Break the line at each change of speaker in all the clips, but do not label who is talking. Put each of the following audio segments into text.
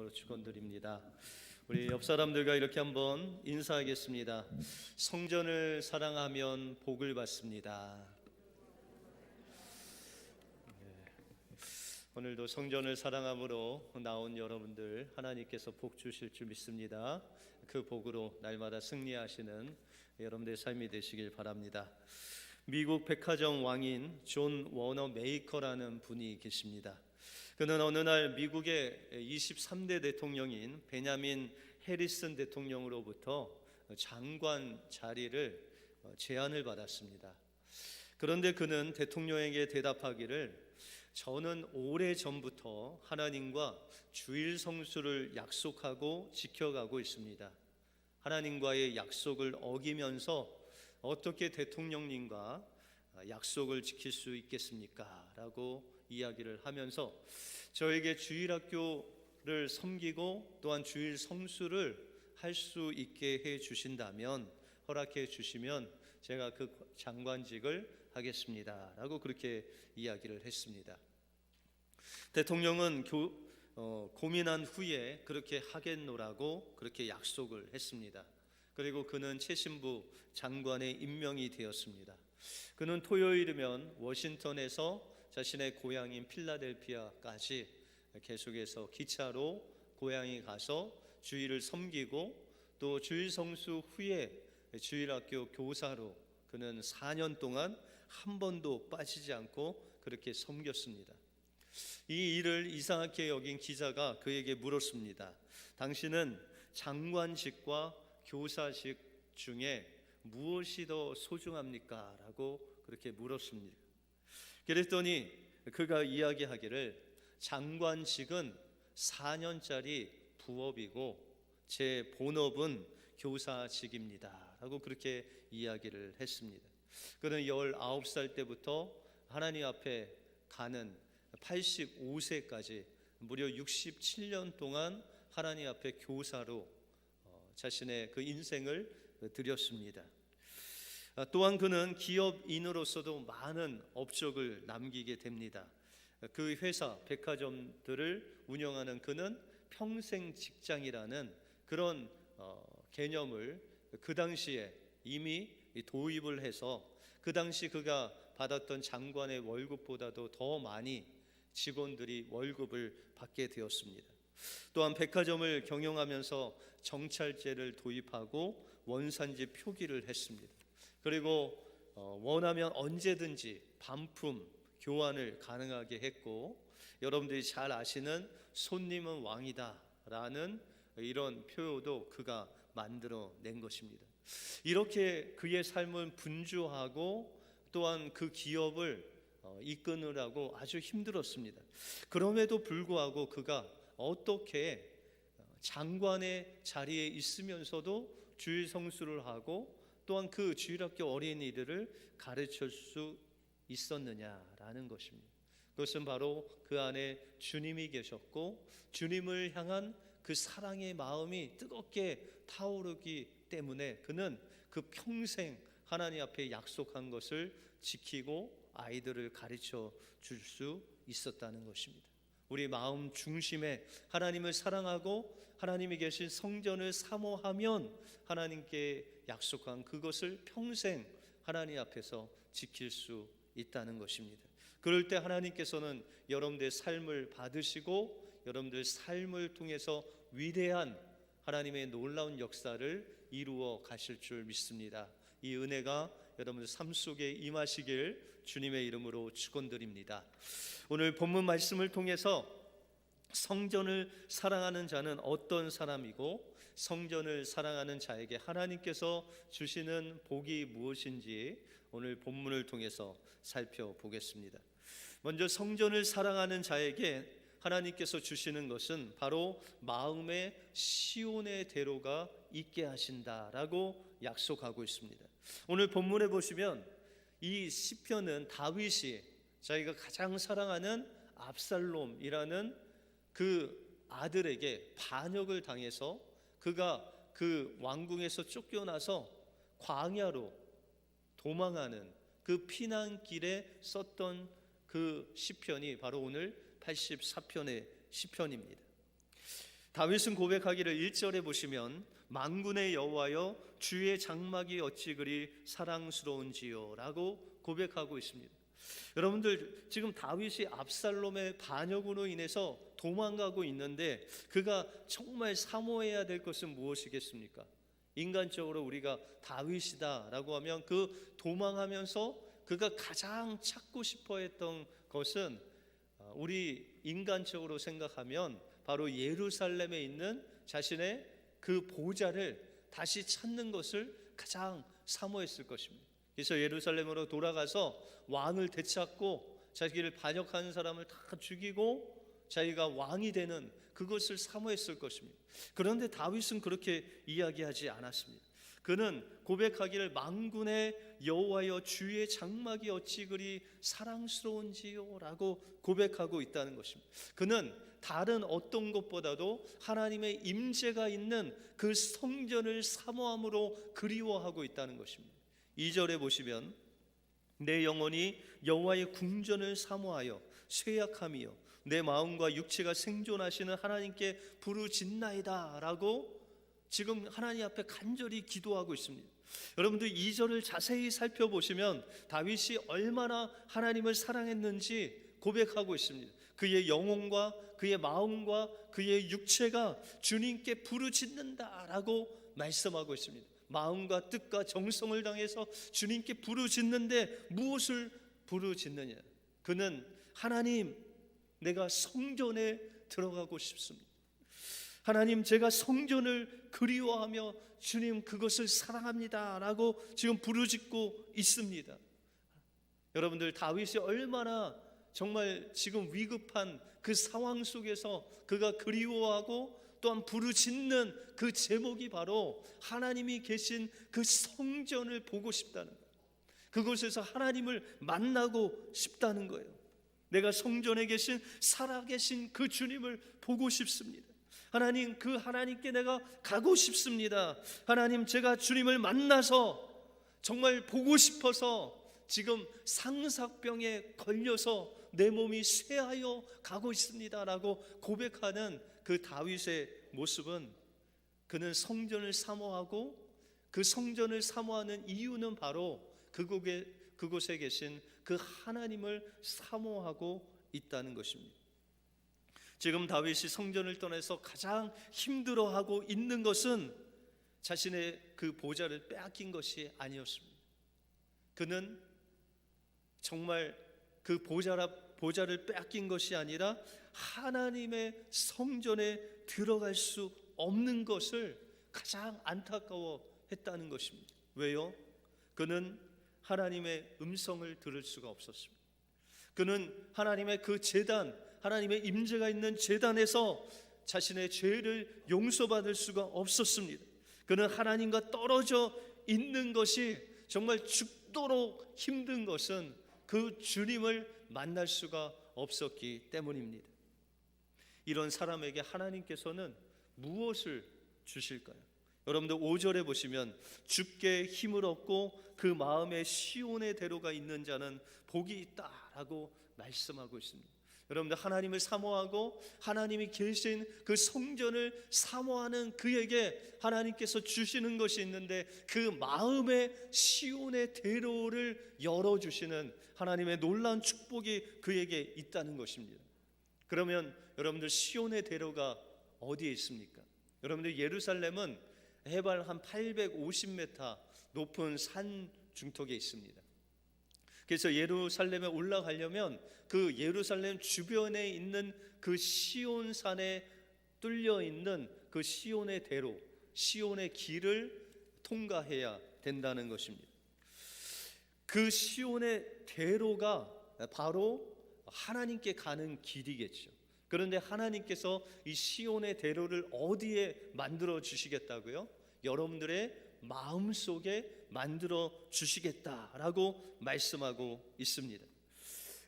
이름으로 축원드립니다. 우리 옆 사람들과 이렇게 한번 인사하겠습니다. 성전을 사랑하면 복을 받습니다. 오늘도 성전을 사랑함으로 나온 여러분들 하나님께서 복 주실 줄 믿습니다. 그 복으로 날마다 승리하시는 여러분들의 삶이 되시길 바랍니다. 미국 백화점 왕인 존 워너 메이커라는 분이 계십니다. 그는 어느 날 미국의 23대 대통령인 베냐민 해리슨 대통령으로부터 장관 자리를 제안을 받았습니다. 그런데 그는 대통령에게 대답하기를 저는 오래전부터 하나님과 주일 성수를 약속하고 지켜가고 있습니다. 하나님과의 약속을 어기면서 어떻게 대통령님과 약속을 지킬 수 있겠습니까? 라고 이야기를 하면서 저에게 주일학교를 섬기고 또한 주일 성수를 할 수 있게 해 주신다면, 허락해 주시면 제가 그 장관직을 하겠습니다 라고 그렇게 이야기를 했습니다. 대통령은 고민한 후에 그렇게 하겠노라고 그렇게 약속을 했습니다. 그리고 그는 최신부 장관에 임명이 되었습니다. 그는 토요일이면 워싱턴에서 자신의 고향인 필라델피아까지 계속해서 기차로 고향에 가서 주일을 섬기고 또 주일 성수 후에 주일학교 교사로 그는 4년 동안 한 번도 빠지지 않고 그렇게 섬겼습니다. 이 일을 이상하게 여긴 기자가 그에게 물었습니다. 당신은 장관직과 교사직 중에 무엇이 더 소중합니까? 라고 그렇게 물었습니다. 그랬더니 그가 이야기하기를 장관직은 4년짜리 부업이고 제 본업은 교사직입니다 라고 그렇게 이야기를 했습니다. 그는 19살 때부터 하나님 앞에 가는 85세까지 무려 67년 동안 하나님 앞에 교사로 자신의 그 인생을 드렸습니다. 또한 그는 기업인으로서도 많은 업적을 남기게 됩니다. 그 회사 백화점들을 운영하는 그는 평생 직장이라는 그런 개념을 그 당시에 이미 도입을 해서 그 당시 그가 받았던 장관의 월급보다도 더 많이 직원들이 월급을 받게 되었습니다. 또한 백화점을 경영하면서 정찰제를 도입하고 원산지 표기를 했습니다. 그리고 원하면 언제든지 반품 교환을 가능하게 했고, 여러분들이 잘 아시는 손님은 왕이다 라는 이런 표어도 그가 만들어낸 것입니다. 이렇게 그의 삶은 분주하고 또한 그 기업을 이끄느라고 아주 힘들었습니다. 그럼에도 불구하고 그가 어떻게 장관의 자리에 있으면서도 주일 성수를 하고 또한 그 주일학교 어린이들을 가르칠 수 있었느냐라는 것입니다. 그것은 바로 그 안에 주님이 계셨고 주님을 향한 그 사랑의 마음이 뜨겁게 타오르기 때문에 그는 그 평생 하나님 앞에 약속한 것을 지키고 아이들을 가르쳐 줄 수 있었다는 것입니다. 우리 마음 중심에 하나님을 사랑하고 하나님이 계신 성전을 사모하면 하나님께 약속한 그것을 평생 하나님 앞에서 지킬 수 있다는 것입니다. 그럴 때 하나님께서는 여러분들의 삶을 받으시고 여러분들 삶을 통해서 위대한 하나님의 놀라운 역사를 이루어 가실 줄 믿습니다. 이 은혜가 여러분들 삶 속에 임하시길 주님의 이름으로 축원드립니다. 오늘 본문 말씀을 통해서 성전을 사랑하는 자는 어떤 사람이고 성전을 사랑하는 자에게 하나님께서 주시는 복이 무엇인지 오늘 본문을 통해서 살펴보겠습니다. 먼저 성전을 사랑하는 자에게 하나님께서 주시는 것은 바로 마음의 시온의 대로가 있게 하신다라고 약속하고 있습니다. 오늘 본문에 보시면 이 시편은 다윗이 자기가 가장 사랑하는 압살롬이라는 그 아들에게 반역을 당해서 그가 그 왕궁에서 쫓겨나서 광야로 도망하는 그 피난길에 썼던 그 시편이 바로 오늘 84편의 시편입니다. 다윗은 고백하기를 1절에 보시면 만군의 여호와여 주의 장막이 어찌 그리 사랑스러운지요 라고 고백하고 있습니다. 여러분들, 지금 다윗이 압살롬의 반역으로 인해서 도망가고 있는데 그가 정말 사모해야 될 것은 무엇이겠습니까? 인간적으로 우리가 다윗이다라고 하면 그 도망하면서 그가 가장 찾고 싶어 했던 것은, 우리 인간적으로 생각하면 바로 예루살렘에 있는 자신의 그 보좌를 다시 찾는 것을 가장 사모했을 것입니다. 그래서 예루살렘으로 돌아가서 왕을 되찾고 자기를 반역하는 사람을 다 죽이고 자기가 왕이 되는 그것을 사모했을 것입니다. 그런데 다윗은 그렇게 이야기하지 않았습니다. 그는 고백하기를 만군의 여호와여 주의 장막이 어찌 그리 사랑스러운지요 라고 고백하고 있다는 것입니다. 그는 다른 어떤 것보다도 하나님의 임재가 있는 그 성전을 사모함으로 그리워하고 있다는 것입니다. 2절에 보시면 내 영혼이 여호와의 궁전을 사모하여 쇠약함이요 내 마음과 육체가 생존하시는 하나님께 부르짖나이다 라고 지금 하나님 앞에 간절히 기도하고 있습니다. 여러분들 2절을 자세히 살펴보시면 다윗이 얼마나 하나님을 사랑했는지 고백하고 있습니다. 그의 영혼과 그의 마음과 그의 육체가 주님께 부르짖는다라고 말씀하고 있습니다. 마음과 뜻과 정성을 당해서 주님께 부르짖는데 무엇을 부르짖느냐? 그는 하나님, 내가 성전에 들어가고 싶습니다. 하나님, 제가 성전을 그리워하며 주님 그것을 사랑합니다 라고 지금 부르짖고 있습니다. 여러분들, 다윗이 얼마나 정말 지금 위급한 그 상황 속에서 그가 그리워하고 또한 부르짖는 그 제목이 바로 하나님이 계신 그 성전을 보고 싶다는 거예요. 그곳에서 하나님을 만나고 싶다는 거예요. 내가 성전에 계신 살아계신 그 주님을 보고 싶습니다. 하나님, 그 하나님께 내가 가고 싶습니다. 하나님, 제가 주님을 만나서 정말 보고 싶어서 지금 상삭병에 걸려서 내 몸이 쇠하여 가고 있습니다 라고 고백하는 그 다윗의 모습은, 그는 성전을 사모하고 그 성전을 사모하는 이유는 바로 그곳에 계신 그 하나님을 사모하고 있다는 것입니다. 지금 다윗이 성전을 떠나서 가장 힘들어하고 있는 것은 자신의 그 보좌를 빼앗긴 것이 아니었습니다. 그는 정말 그 보좌를 빼앗긴 것이 아니라 하나님의 성전에 들어갈 수 없는 것을 가장 안타까워했다는 것입니다. 왜요? 그는 하나님의 음성을 들을 수가 없었습니다. 그는 하나님의 그 제단, 하나님의 임재가 있는 제단에서 자신의 죄를 용서받을 수가 없었습니다. 그는 하나님과 떨어져 있는 것이 정말 죽도록 힘든 것은 그 주님을 만날 수가 없었기 때문입니다. 이런 사람에게 하나님께서는 무엇을 주실까요? 여러분들 5절에 보시면 주께 힘을 얻고 그 마음에 시온의 대로가 있는 자는 복이 있다라고 말씀하고 있습니다. 여러분들, 하나님을 사모하고 하나님이 계신 그 성전을 사모하는 그에게 하나님께서 주시는 것이 있는데, 그 마음의 시온의 대로를 열어주시는 하나님의 놀라운 축복이 그에게 있다는 것입니다. 그러면 여러분들, 시온의 대로가 어디에 있습니까? 여러분들, 예루살렘은 해발 한 850m 높은 산 중턱에 있습니다. 그래서 예루살렘에 올라가려면 그 예루살렘 주변에 있는 그 시온산에 뚫려 있는 그 시온의 대로, 시온의 길을 통과해야 된다는 것입니다. 그 시온의 대로가 바로 하나님께 가는 길이겠죠. 그런데 하나님께서 이 시온의 대로를 어디에 만들어 주시겠다고요? 여러분들의 마음속에 만들어 주시겠다라고 말씀하고 있습니다.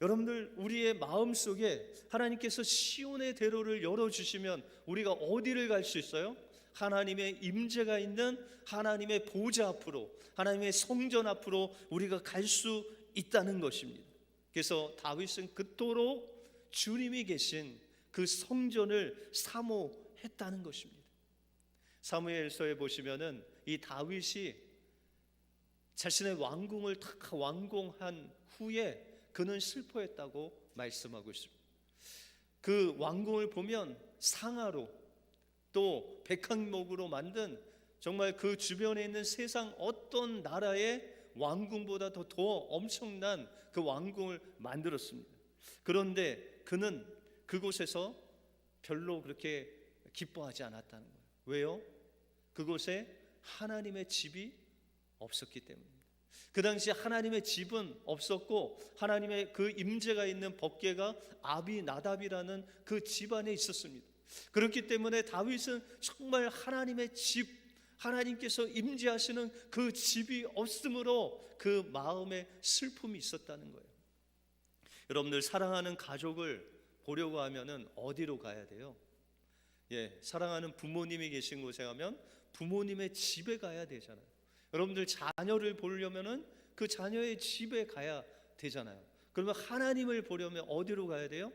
여러분들, 우리의 마음속에 하나님께서 시온의 대로를 열어주시면 우리가 어디를 갈 수 있어요? 하나님의 임재가 있는 하나님의 보좌 앞으로, 하나님의 성전 앞으로 우리가 갈 수 있다는 것입니다. 그래서 다윗은 그토록 주님이 계신 그 성전을 사모했다는 했다는 것입니다. 사무엘서에 보시면은 이 다윗이 자신의 왕궁을 탁 완공한 후에 그는 슬퍼했다고 말씀하고 있습니다. 그 왕궁을 보면 상아로 또 백항목으로 만든 정말 그 주변에 있는 세상 어떤 나라의 왕궁보다 더 엄청난 그 왕궁을 만들었습니다. 그런데 그는 그곳에서 별로 그렇게 기뻐하지 않았다는 거예요. 왜요? 그곳에 하나님의 집이 없었기 때문입니다. 그 당시 하나님의 집은 없었고 하나님의 그 임재가 있는 법궤가 아비나답이라는 그 집안에 있었습니다. 그렇기 때문에 다윗은 정말 하나님의 집, 하나님께서 임재하시는 그 집이 없으므로 그 마음에 슬픔이 있었다는 거예요. 여러분들 사랑하는 가족을 보려고 하면은 어디로 가야 돼요? 사랑하는 부모님이 계신 곳에 가면 부모님의 집에 가야 되잖아요. 여러분들 자녀를 보려면은 그 자녀의 집에 가야 되잖아요. 그러면 하나님을 보려면 어디로 가야 돼요?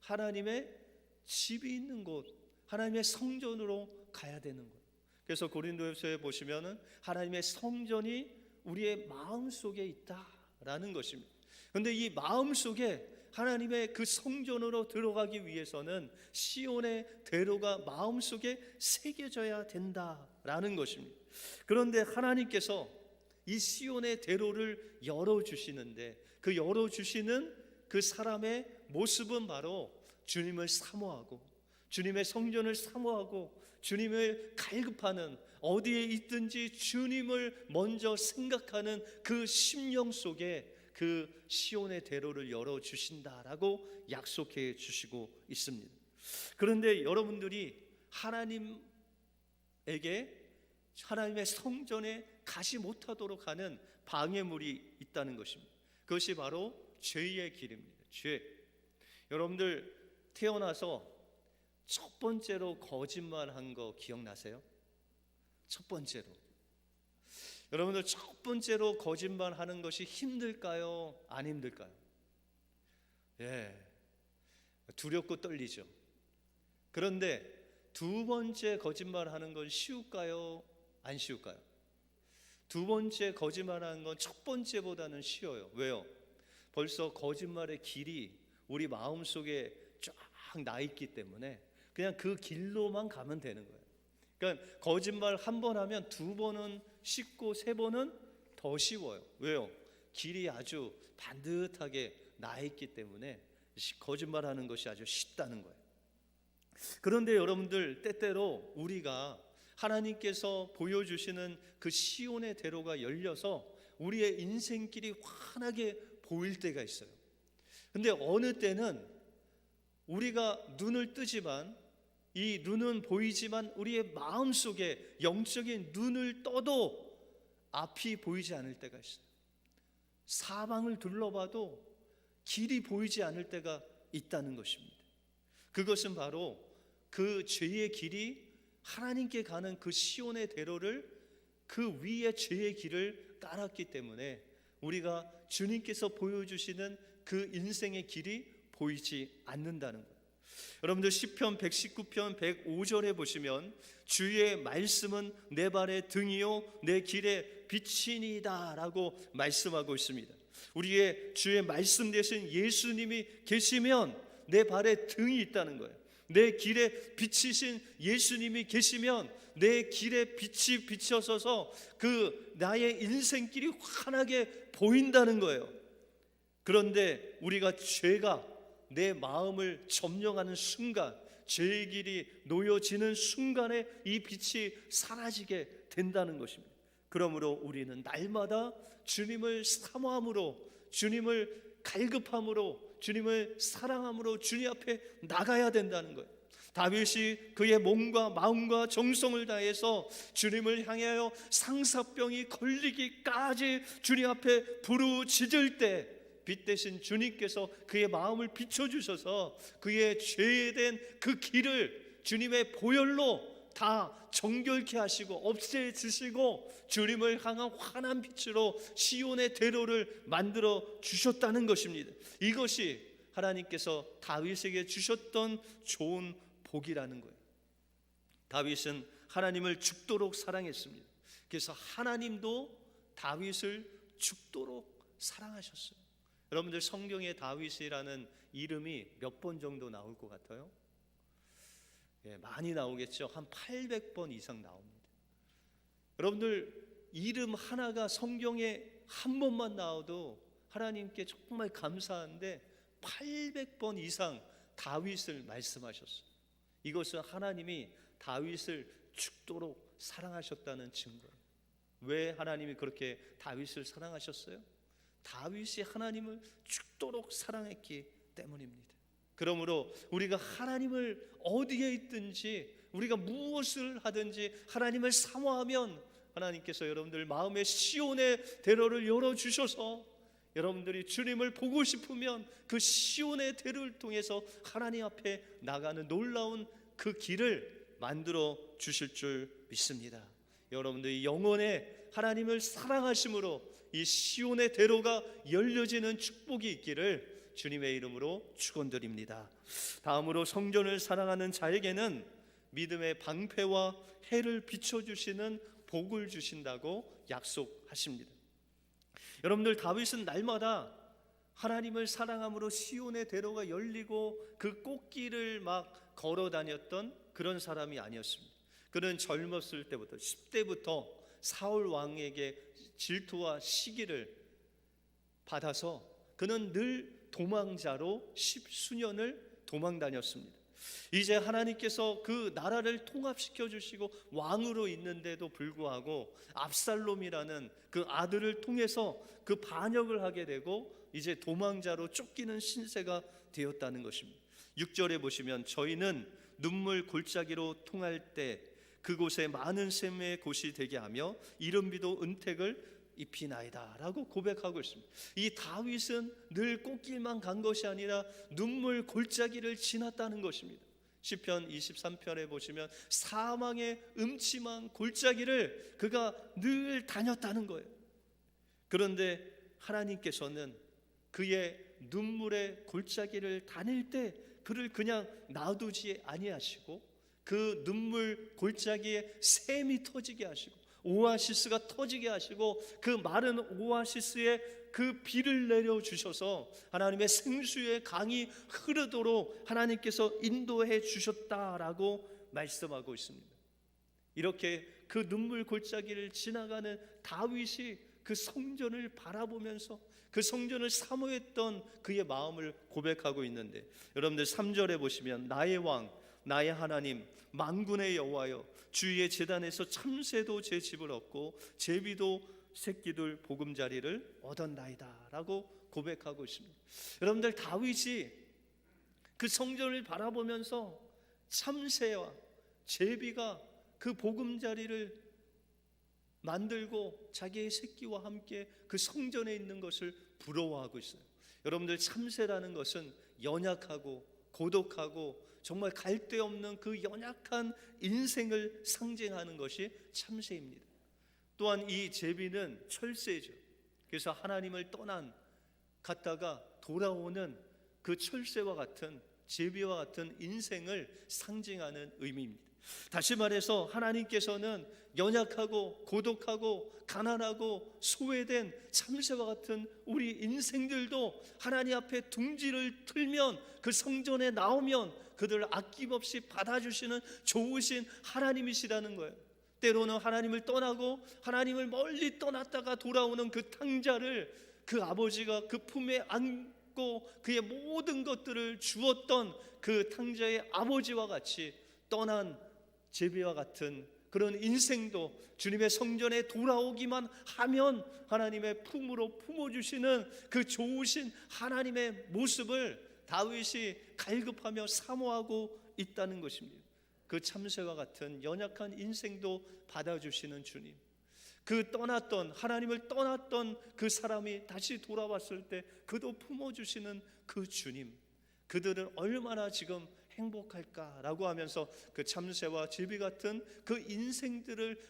하나님의 집이 있는 곳, 하나님의 성전으로 가야 되는 것. 그래서 고린도후서에 보시면은 하나님의 성전이 우리의 마음 속에 있다라는 것입니다. 그런데 이 마음 속에 하나님의 그 성전으로 들어가기 위해서는 시온의 대로가 마음 속에 새겨져야 된다라는 것입니다. 그런데 하나님께서 이 시온의 대로를 열어주시는데 그 열어주시는 그 사람의 모습은 바로 주님을 사모하고 주님의 성전을 사모하고 주님을 갈급하는, 어디에 있든지 주님을 먼저 생각하는 그 심령 속에 그 시온의 대로를 열어주신다라고 약속해 주시고 있습니다. 그런데 여러분들이 하나님에게, 하나님의 성전에 가지 못하도록 하는 방해물이 있다는 것입니다. 그것이 바로 죄의 길입니다. 죄. 여러분들 태어나서 첫 번째로 거짓말한 거 기억나세요? 첫 번째로. 여러분들 첫 번째로 거짓말하는 것이 힘들까요? 안 힘들까요? 두렵고 떨리죠. 그런데 두 번째 거짓말하는 건 쉬울까요? 안 쉬울까요? 두 번째 거짓말하는 건 첫 번째보다는 쉬워요. 왜요? 벌써 거짓말의 길이 우리 마음속에 쫙 나 있기 때문에 그냥 그 길로만 가면 되는 거예요. 그러니까 거짓말 한 번 하면 두 번은 쉽고 세 번은 더 쉬워요. 왜요? 길이 아주 반듯하게 나 있기 때문에 거짓말하는 것이 아주 쉽다는 거예요. 그런데 여러분들 때때로 우리가 하나님께서 보여주시는 그 시온의 대로가 열려서 우리의 인생길이 환하게 보일 때가 있어요. 근데 어느 때는 우리가 눈을 뜨지만 이 눈은 보이지만 우리의 마음속에 영적인 눈을 떠도 앞이 보이지 않을 때가 있어요. 사방을 둘러봐도 길이 보이지 않을 때가 있다는 것입니다. 그것은 바로 그 죄의 길이 하나님께 가는 그 시온의 대로를 그 위에 죄의 길을 깔았기 때문에 우리가 주님께서 보여주시는 그 인생의 길이 보이지 않는다는 거예요. 여러분들 시편 119편 105절에 보시면 주의 말씀은 내 발의 등이요 내 길의 빛이니이다 라고 말씀하고 있습니다. 우리의 주의 말씀 대신 예수님이 계시면 내 발에 등이 있다는 거예요. 내 길에 비치신 예수님이 계시면 내 길에 빛이 비춰서서 그 나의 인생길이 환하게 보인다는 거예요. 그런데 우리가 죄가 내 마음을 점령하는 순간, 죄의 길이 놓여지는 순간에 이 빛이 사라지게 된다는 것입니다. 그러므로 우리는 날마다 주님을 사모함으로, 주님을 갈급함으로, 주님을 사랑함으로 주님 앞에 나가야 된다는 거예요. 다윗이 그의 몸과 마음과 정성을 다해서 주님을 향하여 상사병이 걸리기까지 주님 앞에 부르짖을 때 빛 대신 주님께서 그의 마음을 비춰주셔서 그의 죄된 그 길을 주님의 보혈로 다 정결케 하시고 없애주시고 주님을 향한 환한 빛으로 시온의 대로를 만들어 주셨다는 것입니다. 이것이 하나님께서 다윗에게 주셨던 좋은 복이라는 거예요. 다윗은 하나님을 죽도록 사랑했습니다. 그래서 하나님도 다윗을 죽도록 사랑하셨어요. 여러분들 성경에 다윗이라는 이름이 몇 번 정도 나올 것 같아요? 많이 나오겠죠. 한 800번 이상 나옵니다. 여러분들 이름 하나가 성경에 한 번만 나와도 하나님께 정말 감사한데 800번 이상 다윗을 말씀하셨어요. 이것은 하나님이 다윗을 죽도록 사랑하셨다는 증거예요. 왜 하나님이 그렇게 다윗을 사랑하셨어요? 다윗이 하나님을 죽도록 사랑했기 때문입니다. 그러므로 우리가 하나님을 어디에 있든지, 우리가 무엇을 하든지 하나님을 사모하면 하나님께서 여러분들 마음에 시온의 대로를 열어주셔서 여러분들이 주님을 보고 싶으면 그 시온의 대로를 통해서 하나님 앞에 나가는 놀라운 그 길을 만들어 주실 줄 믿습니다. 여러분들이 영혼에 하나님을 사랑하심으로 이 시온의 대로가 열려지는 축복이 있기를 주님의 이름으로 축원드립니다. 다음으로 성전을 사랑하는 자에게는 믿음의 방패와 해를 비춰주시는 복을 주신다고 약속하십니다. 여러분들 다윗은 날마다 하나님을 사랑함으로 시온의 대로가 열리고 그 꽃길을 막 걸어 다녔던 그런 사람이 아니었습니다. 그는 젊었을 때부터 10대부터 사울 왕에게 질투와 시기를 받아서 그는 늘 도망자로 10수년을 도망 다녔습니다. 이제 하나님께서 그 나라를 통합시켜 주시고 왕으로 있는데도 불구하고 압살롬이라는 그 아들을 통해서 그 반역을 하게 되고 이제 도망자로 쫓기는 신세가 되었다는 것입니다. 6절에 보시면 저희는 눈물 골짜기로 통할 때 그곳에 많은 샘의 곳이 되게 하며 이른비도 은택을 입히나이다 라고 고백하고 있습니다. 이 다윗은 늘 꽃길만 간 것이 아니라 눈물 골짜기를 지났다는 것입니다. 시편 23편에 보시면 사망의 음침한 골짜기를 그가 늘 다녔다는 거예요. 그런데 하나님께서는 그의 눈물의 골짜기를 다닐 때 그를 그냥 놔두지 아니하시고 그 눈물 골짜기에 샘이 터지게 하시고 오아시스가 터지게 하시고 그 마른 오아시스에 그 비를 내려주셔서 하나님의 생수의 강이 흐르도록 하나님께서 인도해 주셨다라고 말씀하고 있습니다. 이렇게 그 눈물 골짜기를 지나가는 다윗이 그 성전을 바라보면서 그 성전을 사모했던 그의 마음을 고백하고 있는데, 여러분들 3절에 보시면 나의 왕 나의 하나님 만군의 여호와여 주의 제단에서 참새도 제 집을 얻고 제비도 새끼들 보금자리를 얻었나이다 라고 고백하고 있습니다. 여러분들 다윗이 그 성전을 바라보면서 참새와 제비가 그 보금자리를 만들고 자기의 새끼와 함께 그 성전에 있는 것을 부러워하고 있어요. 여러분들 참새라는 것은 연약하고 고독하고 정말 갈데 없는 그 연약한 인생을 상징하는 것이 참새입니다. 또한 이 제비는 철새죠. 그래서 하나님을 갔다가 돌아오는 그 철새와 같은 제비와 같은 인생을 상징하는 의미입니다. 다시 말해서 하나님께서는 연약하고 고독하고 가난하고 소외된 참새와 같은 우리 인생들도 하나님 앞에 둥지를 틀면 그 성전에 나오면 그들을 아낌없이 받아주시는 좋으신 하나님이시라는 거예요. 때로는 하나님을 떠나고 하나님을 멀리 떠났다가 돌아오는 그 탕자를 그 아버지가 그 품에 안고 그의 모든 것들을 주었던 그 탕자의 아버지와 같이 떠난 제비와 같은 그런 인생도 주님의 성전에 돌아오기만 하면 하나님의 품으로 품어주시는 그 좋으신 하나님의 모습을 다윗이 갈급하며 사모하고 있다는 것입니다. 그 참새와 같은 연약한 인생도 받아주시는 주님, 그 하나님을 떠났던 그 사람이 다시 돌아왔을 때 그도 품어주시는 그 주님, 그들은 얼마나 지금 행복할까라고 하면서 그 참새와 제비 같은 그 인생들을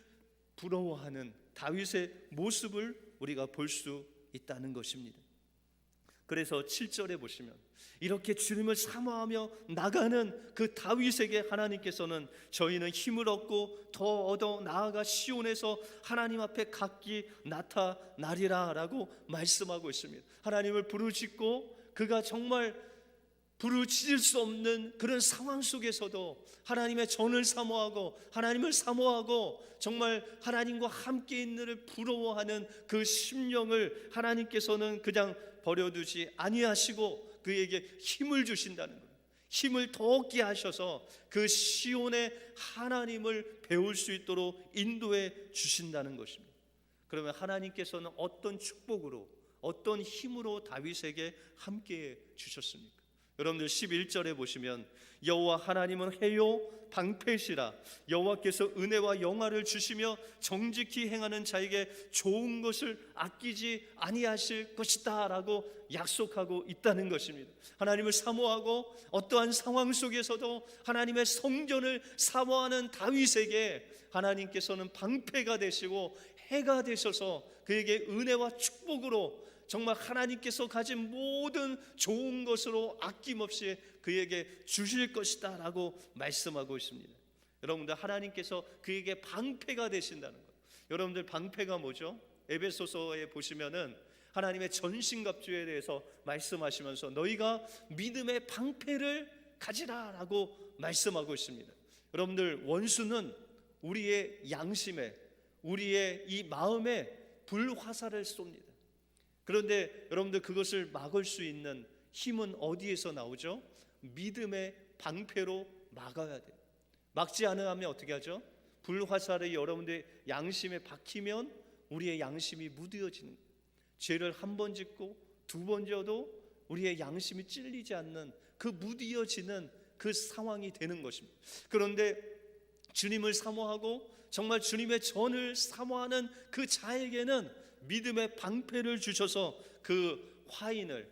부러워하는 다윗의 모습을 우리가 볼 수 있다는 것입니다. 그래서 7절에 보시면 이렇게 주님을 사모하며 나가는 그 다윗에게 하나님께서는 저희는 힘을 얻고 더 얻어 나아가 시온에서 하나님 앞에 각기 나타나리라 라고 말씀하고 있습니다. 하나님을 부르짖고 그가 정말 부르짖을 수 없는 그런 상황 속에서도 하나님의 전을 사모하고 하나님을 사모하고 정말 하나님과 함께 있는을 부러워하는 그 심령을 하나님께서는 그냥 버려두지 아니하시고 그에게 힘을 주신다는 거예요. 힘을 더 얻게 하셔서 그 시온의 하나님을 배울 수 있도록 인도해 주신다는 것입니다. 그러면 하나님께서는 어떤 축복으로 어떤 힘으로 다윗에게 함께 주셨습니까? 여러분들 11절에 보시면 여호와 하나님은 해요 방패시라 여호와께서 은혜와 영화를 주시며 정직히 행하는 자에게 좋은 것을 아끼지 아니하실 것이다 라고 약속하고 있다는 것입니다. 하나님을 사모하고 어떠한 상황 속에서도 하나님의 성전을 사모하는 다윗에게 하나님께서는 방패가 되시고 해가 되셔서 그에게 은혜와 축복으로 정말 하나님께서 가진 모든 좋은 것으로 아낌없이 그에게 주실 것이다 라고 말씀하고 있습니다. 여러분들 하나님께서 그에게 방패가 되신다는 것. 여러분들 방패가 뭐죠? 에베소서에 보시면은 하나님의 전신갑주에 대해서 말씀하시면서 너희가 믿음의 방패를 가지라 라고 말씀하고 있습니다. 여러분들 원수는 우리의 양심에 우리의 이 마음에 불화살을 쏩니다. 그런데 여러분들 그것을 막을 수 있는 힘은 어디에서 나오죠? 믿음의 방패로 막아야 돼요. 막지 않으면 어떻게 하죠? 불화살이 여러분들 양심에 박히면 우리의 양심이 무뎌지는 거예요. 죄를 한 번 짓고 두 번 져도 우리의 양심이 찔리지 않는 그 무뎌지는 그 상황이 되는 것입니다. 그런데 주님을 사모하고 정말 주님의 전을 사모하는 그 자에게는 믿음의 방패를 주셔서 그 화인을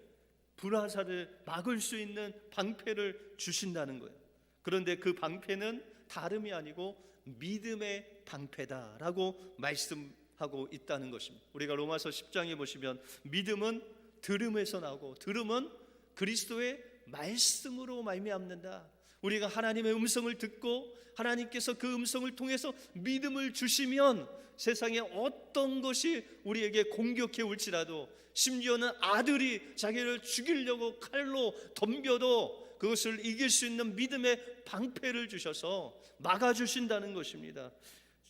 불화살을 막을 수 있는 방패를 주신다는 거예요. 그런데 그 방패는 다름이 아니고 믿음의 방패다라고 말씀하고 있다는 것입니다. 우리가 로마서 10장에 보시면 믿음은 들음에서 나오고 들음은 그리스도의 말씀으로 말미암는다. 우리가 하나님의 음성을 듣고 하나님께서 그 음성을 통해서 믿음을 주시면 세상에 어떤 것이 우리에게 공격해 올지라도 심지어는 아들이 자기를 죽이려고 칼로 덤벼도 그것을 이길 수 있는 믿음의 방패를 주셔서 막아주신다는 것입니다.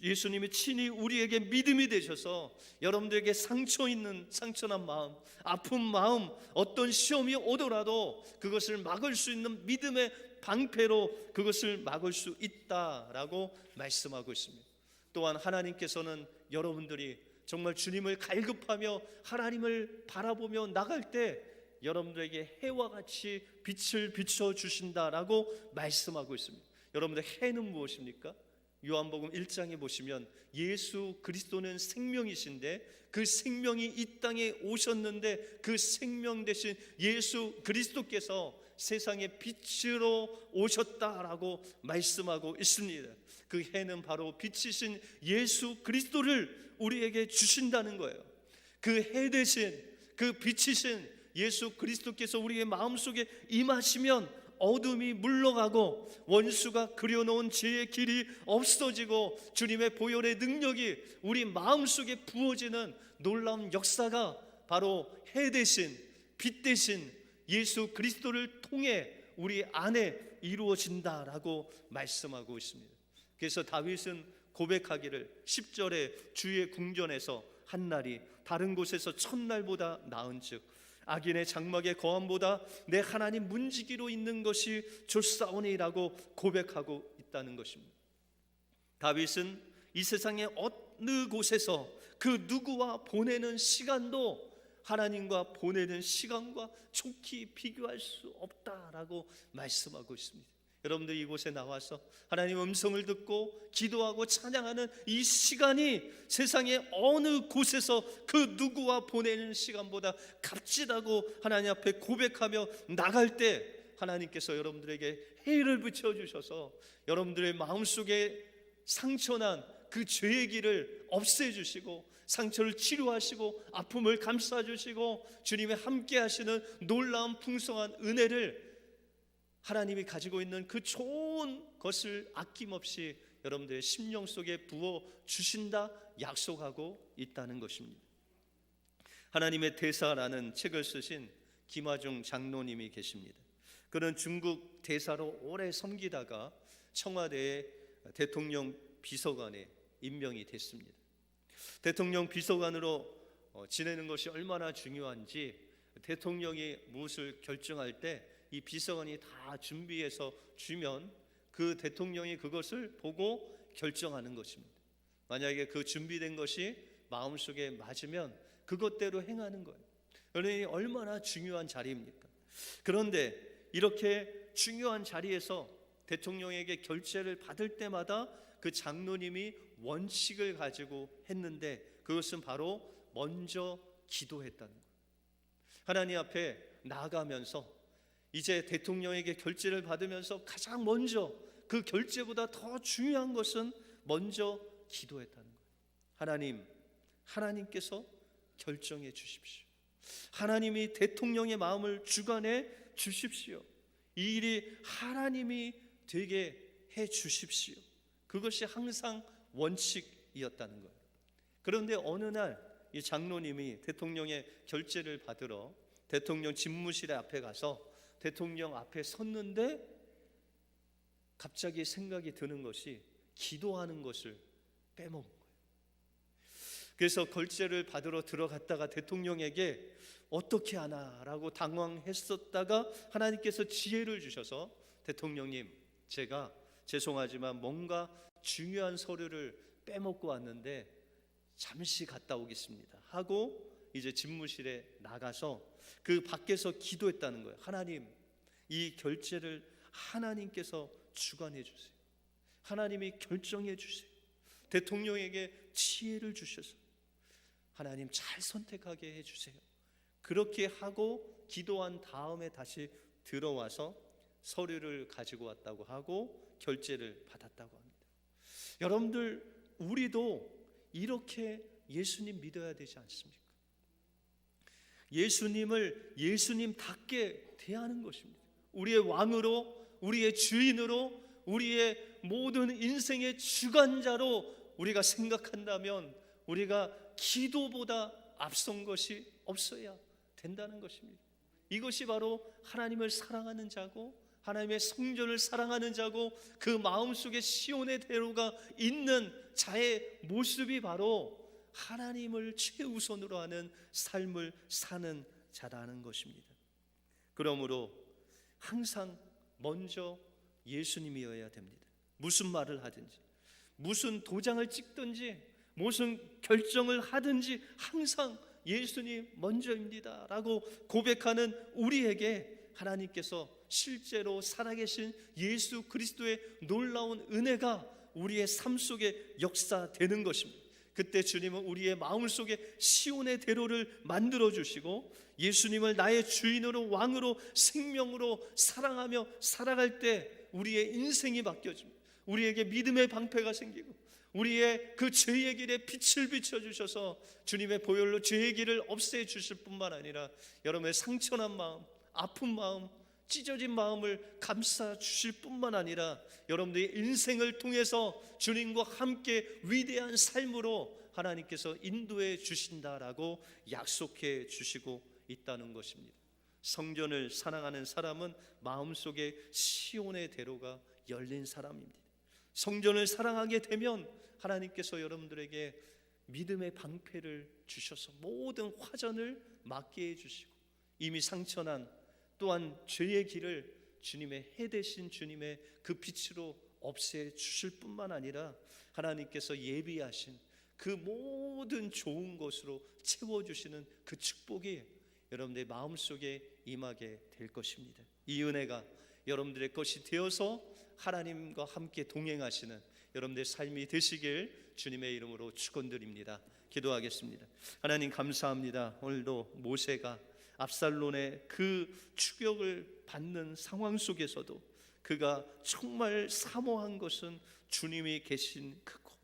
예수님이 친히 우리에게 믿음이 되셔서 여러분들에게 상처난 마음, 아픈 마음, 어떤 시험이 오더라도 그것을 막을 수 있는 믿음의 방패로 그것을 막을 수 있다라고 말씀하고 있습니다. 또한 하나님께서는 여러분들이 정말 주님을 갈급하며 하나님을 바라보며 나갈 때 여러분들에게 해와 같이 빛을 비춰주신다라고 말씀하고 있습니다. 여러분들 해는 무엇입니까? 요한복음 1장에 보시면 예수 그리스도는 생명이신데 그 생명이 이 땅에 오셨는데 그 생명 대신 예수 그리스도께서 세상의 빛으로 오셨다라고 말씀하고 있습니다. 그 해는 바로 빛이신 예수 그리스도를 우리에게 주신다는 거예요. 그 해 대신 그 빛이신 예수 그리스도께서 우리의 마음속에 임하시면 어둠이 물러가고 원수가 그려놓은 죄의 길이 없어지고 주님의 보혈의 능력이 우리 마음속에 부어지는 놀라운 역사가 바로 해 대신 빛 대신 예수 그리스도를 통해 우리 안에 이루어진다라고 말씀하고 있습니다. 그래서 다윗은 고백하기를 10절에 주의 궁전에서 한 날이 다른 곳에서 첫날보다 나은즉 악인의 장막의 거함보다 내 하나님 문지기로 있는 것이 좋사오니라고 고백하고 있다는 것입니다. 다윗은 이 세상의 어느 곳에서 그 누구와 보내는 시간도 하나님과 보내는 시간과 촉히 비교할 수 없다라고 말씀하고 있습니다. 여러분들 이곳에 나와서 하나님 음성을 듣고 기도하고 찬양하는 이 시간이 세상의 어느 곳에서 그 누구와 보내는 시간보다 값지다고 하나님 앞에 고백하며 나갈 때 하나님께서 여러분들에게 해를 붙여주셔서 여러분들의 마음속에 상처난 그 죄의 길을 없애주시고 상처를 치료하시고 아픔을 감싸주시고 주님의 함께 하시는 놀라운 풍성한 은혜를 하나님이 가지고 있는 그 좋은 것을 아낌없이 여러분들의 심령 속에 부어주신다 약속하고 있다는 것입니다. 하나님의 대사라는 책을 쓰신 김화중 장로님이 계십니다. 그는 중국 대사로 오래 섬기다가 청와대의 대통령 비서관에 임명이 됐습니다. 대통령 비서관으로 지내는 것이 얼마나 중요한지 대통령이 무엇을 결정할 때 이 비서관이 다 준비해서 주면 그 대통령이 그것을 보고 결정하는 것입니다. 만약에 그 준비된 것이 마음속에 맞으면 그것대로 행하는 거예요. 그러니 얼마나 중요한 자리입니까? 그런데 이렇게 중요한 자리에서 대통령에게 결재를 받을 때마다 그 장로님이 원칙을 가지고 했는데 그것은 바로 먼저 기도했다는 거예요. 하나님 앞에 나아가면서 이제 대통령에게 결재를 받으면서 가장 먼저 그 결재보다 더 중요한 것은 먼저 기도했다는 거예요. 하나님께서 결정해 주십시오. 하나님이 대통령의 마음을 주관해 주십시오. 이 일이 하나님이 되게 해 주십시오. 그것이 항상 원칙이었다는 거예요. 그런데 어느 날 이 장로님이 대통령의 결재를 받으러 대통령 집무실 앞에 가서 대통령 앞에 섰는데 갑자기 생각이 드는 것이 기도하는 것을 빼먹은 거예요. 그래서 결재를 받으러 들어갔다가 대통령에게 어떻게 하나라고 당황했었다가 하나님께서 지혜를 주셔서 대통령님, 제가 죄송하지만 뭔가 중요한 서류를 빼먹고 왔는데 잠시 갔다 오겠습니다 하고 이제 집무실에 나가서 그 밖에서 기도했다는 거예요. 하나님, 이 결재를 하나님께서 주관해 주세요. 하나님이 결정해 주세요. 대통령에게 지혜를 주셔서 하나님 잘 선택하게 해주세요. 그렇게 하고 기도한 다음에 다시 들어와서 서류를 가지고 왔다고 하고 결재를 받았다고 합니다. 여러분들, 우리도 이렇게 예수님 믿어야 되지 않습니까? 예수님을 예수님답게 대하는 것입니다. 우리의 왕으로, 우리의 주인으로, 우리의 모든 인생의 주관자로 우리가 생각한다면 우리가 기도보다 앞선 것이 없어야 된다는 것입니다. 이것이 바로 하나님을 사랑하는 자고 하나님의 성전을 사랑하는 자고 그 마음속에 시온의 대로가 있는 자의 모습이 바로 하나님을 최우선으로 하는 삶을 사는 자라는 것입니다. 그러므로 항상 먼저 예수님이어야 됩니다. 무슨 말을 하든지, 무슨 도장을 찍든지, 무슨 결정을 하든지 항상 예수님 먼저입니다 라고 고백하는 우리에게 하나님께서 실제로 살아계신 예수 그리스도의 놀라운 은혜가 우리의 삶 속에 역사되는 것입니다. 그때 주님은 우리의 마음 속에 시온의 대로를 만들어 주시고 예수님을 나의 주인으로 왕으로 생명으로 사랑하며 살아갈 때 우리의 인생이 바뀌어집니다. 우리에게 믿음의 방패가 생기고 우리의 그 죄의 길에 빛을 비춰주셔서 주님의 보혈로 죄의 길을 없애주실 뿐만 아니라 여러분의 상처난 마음, 아픈 마음, 찢어진 마음을 감싸주실 뿐만 아니라 여러분들의 인생을 통해서 주님과 함께 위대한 삶으로 하나님께서 인도해 주신다라고 약속해 주시고 있다는 것입니다. 성전을 사랑하는 사람은 마음속에 시온의 대로가 열린 사람입니다. 성전을 사랑하게 되면 하나님께서 여러분들에게 믿음의 방패를 주셔서 모든 화전을 막게 해주시고 이미 상처난 또한 죄의 길을 주님의 해 되신 주님의 그 빛으로 없애 주실 뿐만 아니라 하나님께서 예비하신 그 모든 좋은 것으로 채워주시는 그 축복이 여러분들의 마음속에 임하게 될 것입니다. 이 은혜가 여러분들의 것이 되어서 하나님과 함께 동행하시는 여러분들의 삶이 되시길 주님의 이름으로 축원드립니다. 기도하겠습니다. 하나님 감사합니다. 오늘도 모세가 압살롬의 그 추격을 받는 상황 속에서도 그가 정말 사모한 것은 주님이 계신 그곳,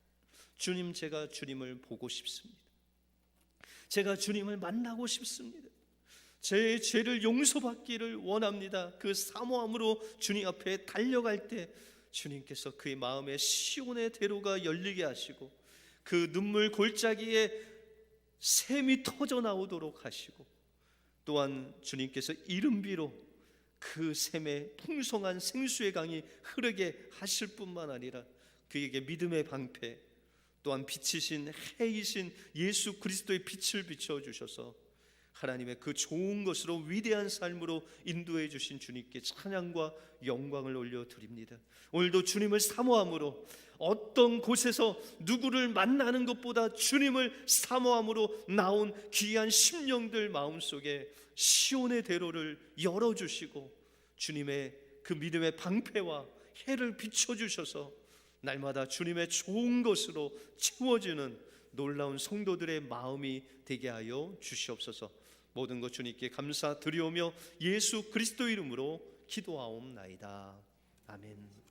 주님, 제가 주님을 보고 싶습니다. 제가 주님을 만나고 싶습니다. 제 죄를 용서받기를 원합니다. 그 사모함으로 주님 앞에 달려갈 때 주님께서 그의 마음에 시온의 대로가 열리게 하시고 그 눈물 골짜기에 샘이 터져 나오도록 하시고, 또한 주님께서 이른비로 그 샘에 풍성한 생수의 강이 흐르게 하실 뿐만 아니라 그에게 믿음의 방패, 또한 빛이신 해이신 예수 그리스도의 빛을 비춰주셔서 하나님의 그 좋은 것으로 위대한 삶으로 인도해 주신 주님께 찬양과 영광을 올려드립니다. 오늘도 주님을 사모함으로, 어떤 곳에서 누구를 만나는 것보다 주님을 사모함으로 나온 귀한 심령들 마음속에 시온의 대로를 열어주시고 주님의 그 믿음의 방패와 해를 비춰주셔서 날마다 주님의 좋은 것으로 채워지는 놀라운 성도들의 마음이 되게 하여 주시옵소서. 모든 것 주님께 감사드리오며 예수 그리스도 이름으로 기도하옵나이다. 아멘.